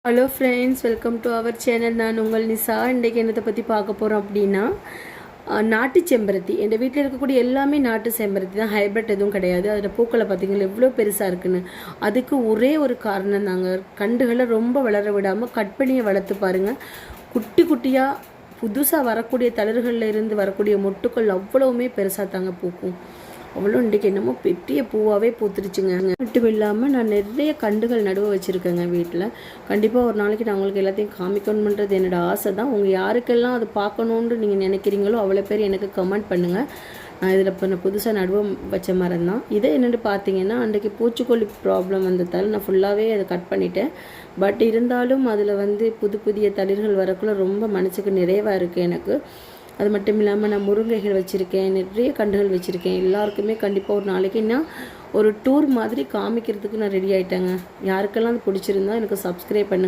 Hello friends, welcome to our channel. நான் உங்கள் நிசா. இன்றைக்கு என்னத்தை பற்றி பார்க்க போகிறோம் அப்படின்னா, நாட்டு செம்பருத்தி. என் வீட்டில் இருக்கக்கூடிய எல்லாமே நாட்டு செம்பருத்தி தான், ஹைப்ரிட் எதுவும் கிடையாது. அதில் பூக்களை பார்த்தீங்கன்னா எவ்வளோ பெருசாக இருக்குன்னு. அதுக்கு ஒரே ஒரு காரணம் தாங்க, கண்டுகளை ரொம்ப வளர விடாமல் கட் பண்ணியை வளர்த்து பாருங்கள். குட்டி குட்டியாக புதுசாக வரக்கூடிய தளிர்களில் இருந்து வரக்கூடிய மொட்டுக்கள் அவ்வளவுமே பெருசாக தாங்க பூக்கும். அவ்வளோ இன்றைக்கி என்னமோ பெரிய பூவாகவே பூத்துருச்சுங்க. மட்டும் இல்லாமல் நான் நிறைய கண்டுகள் நடுவ வச்சுருக்கேங்க வீட்டில். கண்டிப்பாக ஒரு நாளைக்கு நான் உங்களுக்கு எல்லாத்தையும் காமிக்கணுன்றது என்னோடய ஆசை தான். உங்கள் யாருக்கெல்லாம் அது பார்க்கணுன்னு நீங்கள் நினைக்கிறீங்களோ அவ்வளோ பேர் எனக்கு கமெண்ட் பண்ணுங்கள். நான் இதில் இப்போ நான் புதுசாக நடுவ வச்ச மரம் தான். இதை என்னென்னு பார்த்தீங்கன்னா, அன்றைக்கி பூச்சிக்கொல்லி ப்ராப்ளம் வந்ததால் நான் ஃபுல்லாகவே அதை கட் பண்ணிட்டேன். பட் இருந்தாலும் அதில் புதிய தளிர்கள் வரக்குள்ள ரொம்ப மனசுக்கு நிறைவாக இருக்குது எனக்கு. அது மட்டும் இல்லாமல் நான் முருங்கைகள் வச்சுருக்கேன், நிறைய கண்டுகள் வச்சுருக்கேன். எல்லாருக்குமே கண்டிப்பாக ஒரு நாளைக்கு நான் ஒரு டூர் மாதிரி காமிக்கிறதுக்கு நான் ரெடி ஆகிட்டேங்க. யாருக்கெல்லாம் அது பிடிச்சிருந்தா எனக்கு சப்ஸ்கிரைப் பண்ணுங்கள்.